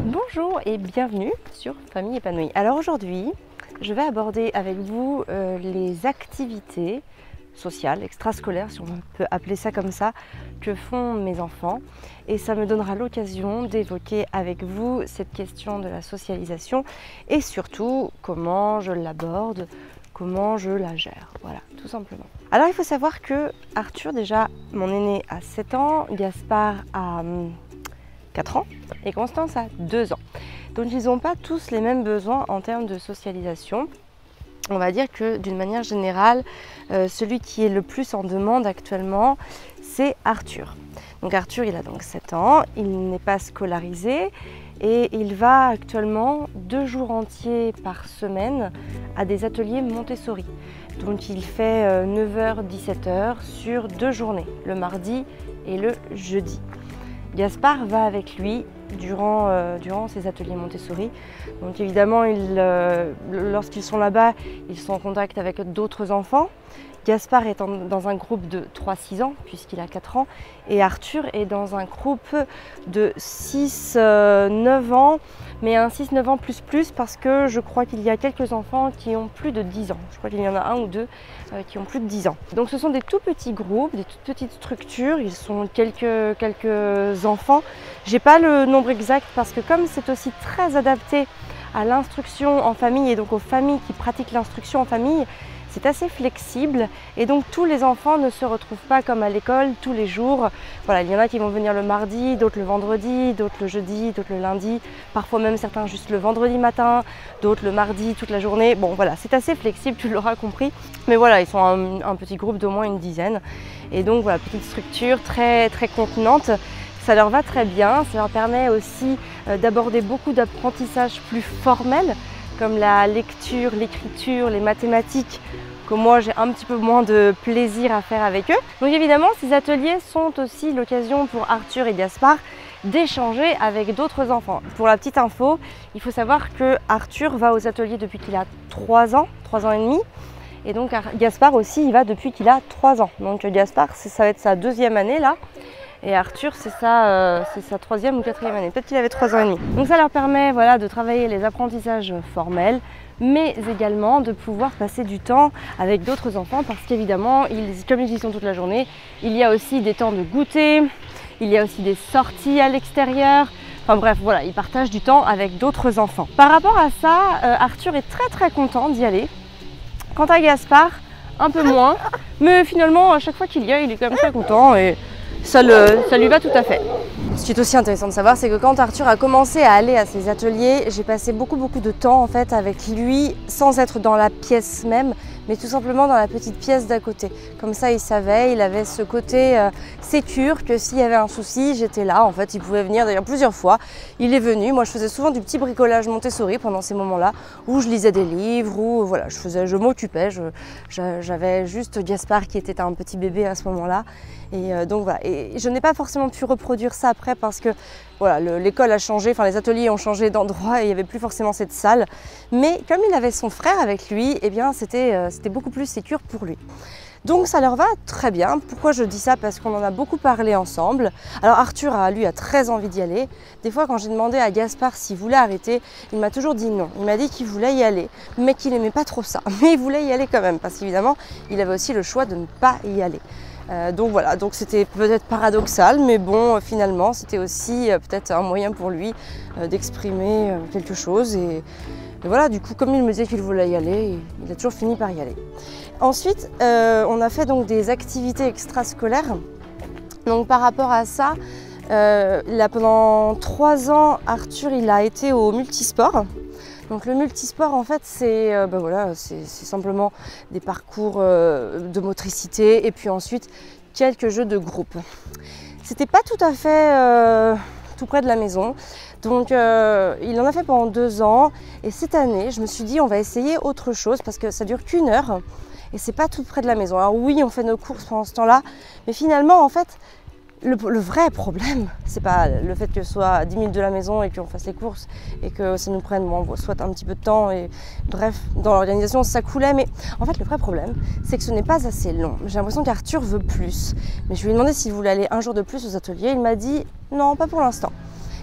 Bonjour et bienvenue sur Famille épanouie. Alors aujourd'hui, je vais aborder avec vous les activités sociales, extrascolaires, si on peut appeler ça comme ça, que font mes enfants. Et ça me donnera l'occasion d'évoquer avec vous cette question de la socialisation et surtout comment je l'aborde, comment je la gère, voilà, tout simplement. Alors il faut savoir que Arthur, déjà, mon aîné a 7 ans, Gaspard a 4 ans et Constance a 2 ans. Donc ils n'ont pas tous les mêmes besoins en termes de socialisation. On va dire que d'une manière générale, celui qui est le plus en demande actuellement, c'est Arthur. Donc Arthur, il a donc 7 ans, il n'est pas scolarisé et il va actuellement 2 jours entiers par semaine à des ateliers Montessori. Donc il fait 9h-17h sur 2 journées, le mardi et le jeudi. Gaspard va avec lui durant ces ateliers Montessori. Donc évidemment, lorsqu'ils sont là-bas, ils sont en contact avec d'autres enfants. Gaspard est dans un groupe de 3-6 ans, puisqu'il a 4 ans, et Arthur est dans un groupe de 6-9 ans, mais un 6-9 ans plus parce que je crois qu'il y a quelques enfants qui ont plus de 10 ans. Je crois qu'il y en a 1 ou 2 qui ont plus de 10 ans. Donc ce sont des tout petits groupes, des toutes petites structures, ils sont quelques enfants. J'ai pas le nombre exact parce que comme c'est aussi très adapté à l'instruction en famille et donc aux familles qui pratiquent l'instruction en famille, c'est assez flexible et donc tous les enfants ne se retrouvent pas comme à l'école tous les jours. Voilà, il y en a qui vont venir le mardi, d'autres le vendredi, d'autres le jeudi, d'autres le lundi, parfois même certains juste le vendredi matin, d'autres le mardi toute la journée. Bon voilà, c'est assez flexible, tu l'auras compris. Mais voilà, ils sont un petit groupe d'au moins une dizaine. Et donc voilà, petite structure très contenante. Ça leur va très bien, ça leur permet aussi d'aborder beaucoup d'apprentissages plus formels, comme la lecture, l'écriture, les mathématiques, que moi j'ai un petit peu moins de plaisir à faire avec eux. Donc évidemment, ces ateliers sont aussi l'occasion pour Arthur et Gaspard d'échanger avec d'autres enfants. Pour la petite info, il faut savoir que Arthur va aux ateliers depuis qu'il a 3 ans et demi. Et donc Gaspard aussi, il va depuis qu'il a 3 ans. Donc Gaspard, ça va être sa 2e année là. Et Arthur, c'est sa 3e ou 4e année. Peut-être qu'il avait 3 ans et demi. Donc ça leur permet voilà, de travailler les apprentissages formels, mais également de pouvoir passer du temps avec d'autres enfants parce qu'évidemment, comme ils y sont toute la journée, il y a aussi des temps de goûter, il y a aussi des sorties à l'extérieur. Enfin bref, voilà, ils partagent du temps avec d'autres enfants. Par rapport à ça, Arthur est très content d'y aller. Quant à Gaspard, un peu moins, mais finalement, à chaque fois qu'il y a, il est quand même très content et ça lui va tout à fait. Ce qui est aussi intéressant de savoir, c'est que quand Arthur a commencé à aller à ses ateliers, j'ai passé beaucoup de temps en fait avec lui, sans être dans la pièce même, mais tout simplement dans la petite pièce d'à côté. Comme ça, il savait, il avait ce côté sécure que s'il y avait un souci, j'étais là. En fait, il pouvait venir d'ailleurs plusieurs fois. Il est venu. Moi, je faisais souvent du petit bricolage Montessori pendant ces moments-là, où je lisais des livres, où voilà, je m'occupais. J'avais juste Gaspard qui était un petit bébé à ce moment-là. Et donc voilà. Et je n'ai pas forcément pu reproduire ça après parce que voilà, l'école a changé, enfin les ateliers ont changé d'endroit et il n'y avait plus forcément cette salle. Mais comme il avait son frère avec lui, eh bien c'était beaucoup plus sécure pour lui. Donc ça leur va très bien. Pourquoi je dis ça? Parce qu'on en a beaucoup parlé ensemble. Alors Arthur lui a très envie d'y aller. Des fois quand j'ai demandé à Gaspard s'il voulait arrêter, il m'a toujours dit non. Il m'a dit qu'il voulait y aller, mais qu'il n'aimait pas trop ça. Mais il voulait y aller quand même, parce qu'évidemment, il avait aussi le choix de ne pas y aller. Donc voilà, donc c'était peut-être paradoxal, mais bon, finalement, c'était aussi peut-être un moyen pour lui d'exprimer quelque chose. Et voilà, du coup, comme il me disait qu'il voulait y aller, il a toujours fini par y aller. Ensuite, on a fait donc des activités extrascolaires. Donc par rapport à ça, là, pendant 3 ans, Arthur, il a été au multisport. Donc le multisport, en fait, c'est voilà, c'est simplement des parcours de motricité et puis ensuite quelques jeux de groupe. C'était pas tout à fait tout près de la maison, donc il en a fait pendant 2 ans et cette année, je me suis dit on va essayer autre chose parce que ça dure qu'1 heure et c'est pas tout près de la maison. Alors oui, on fait nos courses pendant ce temps-là, mais finalement en fait, le vrai problème, c'est pas le fait que ce soit à 10 minutes de la maison et qu'on fasse les courses et que ça nous prenne soit un petit peu de temps et bref, dans l'organisation ça coulait, mais en fait le vrai problème c'est que ce n'est pas assez long. J'ai l'impression qu'Arthur veut plus, mais je lui ai demandé s'il voulait aller un jour de plus aux ateliers, il m'a dit non, pas pour l'instant.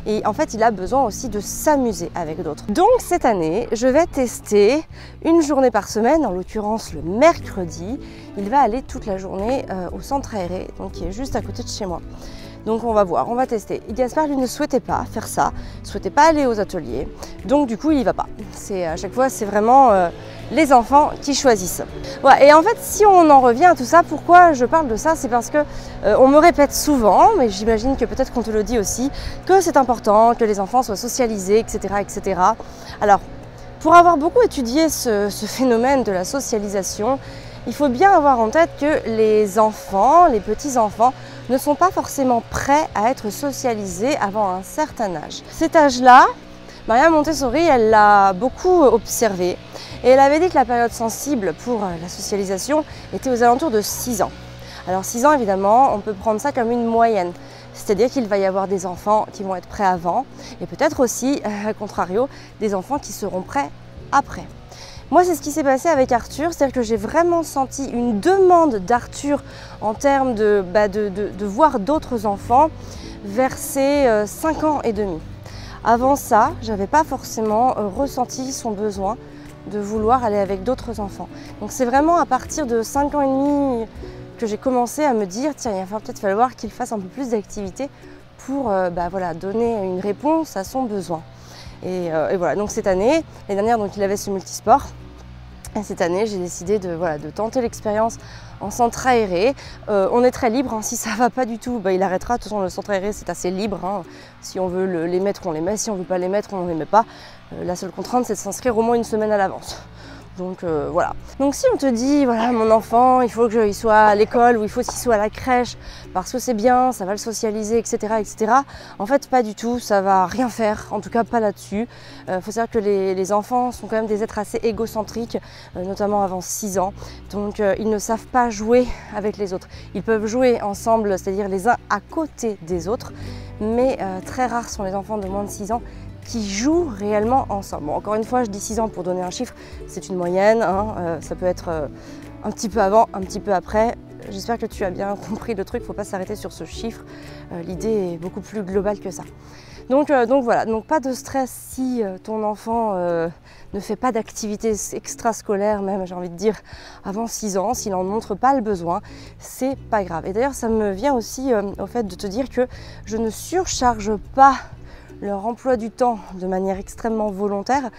Et en fait, il a besoin aussi de s'amuser avec d'autres. Donc cette année, je vais tester une journée par semaine, en l'occurrence le mercredi. Il va aller toute la journée au centre aéré, donc qui est juste à côté de chez moi. Donc on va voir, on va tester. Et Gaspard, lui, ne souhaitait pas faire ça, ne souhaitait pas aller aux ateliers. Donc du coup, il n'y va pas. À chaque fois, c'est vraiment les enfants qui choisissent. Voilà. Et en fait, si on en revient à tout ça, pourquoi je parle de ça? C'est parce que on me répète souvent, mais j'imagine que peut-être qu'on te le dit aussi, que c'est important que les enfants soient socialisés, etc., etc. Alors, pour avoir beaucoup étudié ce phénomène de la socialisation, il faut bien avoir en tête que les enfants, les petits-enfants, ne sont pas forcément prêts à être socialisés avant un certain âge. Cet âge-là, Maria Montessori, elle l'a beaucoup observé et elle avait dit que la période sensible pour la socialisation était aux alentours de 6 ans. Alors 6 ans, évidemment, on peut prendre ça comme une moyenne. C'est-à-dire qu'il va y avoir des enfants qui vont être prêts avant et peut-être aussi, à contrario, des enfants qui seront prêts après. Moi, c'est ce qui s'est passé avec Arthur, c'est-à-dire que j'ai vraiment senti une demande d'Arthur en termes de voir d'autres enfants vers ses 5 ans et demi. Avant ça, je n'avais pas forcément ressenti son besoin de vouloir aller avec d'autres enfants. Donc c'est vraiment à partir de 5 ans et demi que j'ai commencé à me dire tiens, il va peut-être falloir qu'il fasse un peu plus d'activité pour donner une réponse à son besoin. Et voilà, donc cette année, l'année dernière, donc, il avait ce multisport. Et cette année, j'ai décidé de tenter l'expérience en centre aéré. On est très libre, hein. Si ça ne va pas du tout, il arrêtera. De toute façon, le centre aéré, c'est assez libre, hein. Si on veut les mettre, on les met. Si on ne veut pas les mettre, on ne les met pas. La seule contrainte, c'est de s'inscrire au moins une semaine à l'avance. Donc voilà. Donc si on te dit, voilà, mon enfant, il faut qu'il soit à l'école ou il faut qu'il soit à la crèche parce que c'est bien, ça va le socialiser, etc., etc. En fait, pas du tout, ça va rien faire, en tout cas pas là-dessus. Faut savoir que les enfants sont quand même des êtres assez égocentriques, notamment avant 6 ans. Donc ils ne savent pas jouer avec les autres. Ils peuvent jouer ensemble, c'est-à-dire les uns à côté des autres, mais très rares sont les enfants de moins de 6 ans qui jouent réellement ensemble. Bon, encore une fois, je dis 6 ans pour donner un chiffre, c'est une moyenne, hein, ça peut être un petit peu avant, un petit peu après. J'espère que tu as bien compris le truc, il ne faut pas s'arrêter sur ce chiffre, l'idée est beaucoup plus globale que ça. Donc voilà, donc pas de stress si ton enfant ne fait pas d'activité extrascolaire, même j'ai envie de dire avant 6 ans, s'il n'en montre pas le besoin, c'est pas grave. Et d'ailleurs ça me vient aussi au fait de te dire que je ne surcharge pas leur emploi du temps de manière extrêmement volontaire.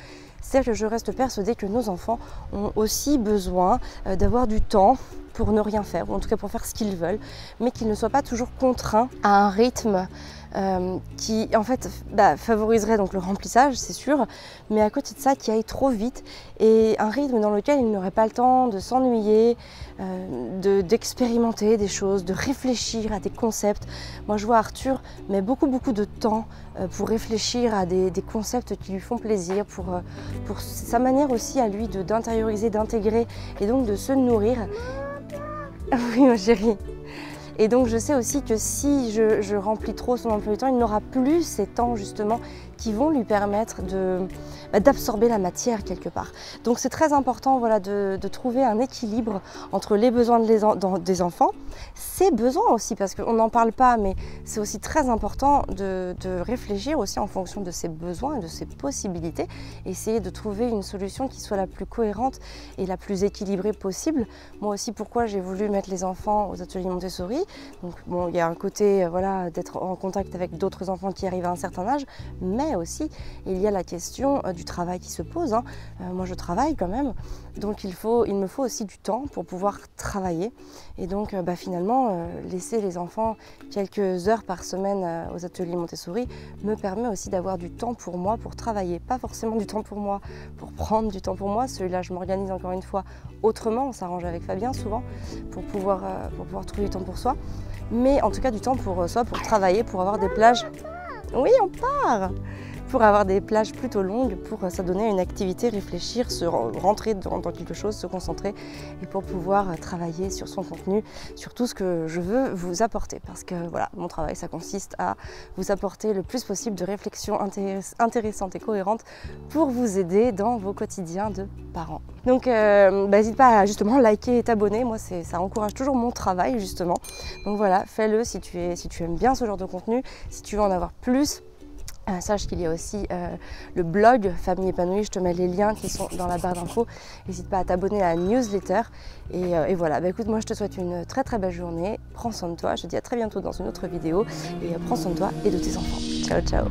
C'est-à-dire que je reste persuadée que nos enfants ont aussi besoin d'avoir du temps pour ne rien faire, ou en tout cas pour faire ce qu'ils veulent, mais qu'ils ne soient pas toujours contraints à un rythme qui en fait favoriserait donc le remplissage, c'est sûr, mais à côté de ça qui aille trop vite et un rythme dans lequel ils n'auraient pas le temps de s'ennuyer, d'expérimenter des choses, de réfléchir à des concepts. Moi je vois Arthur met beaucoup de temps pour réfléchir à des concepts qui lui font plaisir, pour sa manière aussi à lui d'intérioriser, d'intégrer et donc de se nourrir. Oui ma chérie. Et donc je sais aussi que si je remplis trop son emploi du temps, il n'aura plus ces temps justement qui vont lui permettre d'absorber la matière quelque part. Donc c'est très important de trouver un équilibre entre les besoins des enfants, ses besoins aussi, parce qu'on n'en parle pas, mais c'est aussi très important de réfléchir aussi en fonction de ses besoins et de ses possibilités, et essayer de trouver une solution qui soit la plus cohérente et la plus équilibrée possible. Moi aussi, pourquoi j'ai voulu mettre les enfants aux ateliers Montessori. Donc bon, il y a un côté d'être en contact avec d'autres enfants qui arrivent à un certain âge, mais aussi il y a la question du travail qui se pose. Moi je travaille quand même, donc il me faut aussi du temps pour pouvoir travailler. Et donc finalement laisser les enfants quelques heures par semaine aux ateliers Montessori me permet aussi d'avoir du temps pour moi, pour travailler. Pas forcément du temps pour moi, pour prendre du temps pour moi. Celui-là je m'organise encore une fois autrement, on s'arrange avec Fabien souvent pour pouvoir trouver du temps pour soi. Mais en tout cas du temps pour soi, pour travailler, pour avoir des plages. Oui, on part. pour avoir des plages plutôt longues, pour s'adonner à une activité, réfléchir, se rentrer dans quelque chose, se concentrer et pour pouvoir travailler sur son contenu, sur tout ce que je veux vous apporter. Parce que voilà, mon travail, ça consiste à vous apporter le plus possible de réflexions intéressantes et cohérentes pour vous aider dans vos quotidiens de parents. Donc n'hésite pas à justement liker et t'abonner, moi ça encourage toujours mon travail justement. Donc voilà, fais-le si tu aimes bien ce genre de contenu, si tu veux en avoir plus. Sache qu'il y a aussi le blog Famille épanouie, je te mets les liens qui sont dans la barre d'infos. N'hésite pas à t'abonner à la newsletter. Et voilà, écoute, moi je te souhaite une très très belle journée. Prends soin de toi, je te dis à très bientôt dans une autre vidéo. Et prends soin de toi et de tes enfants. Ciao, ciao.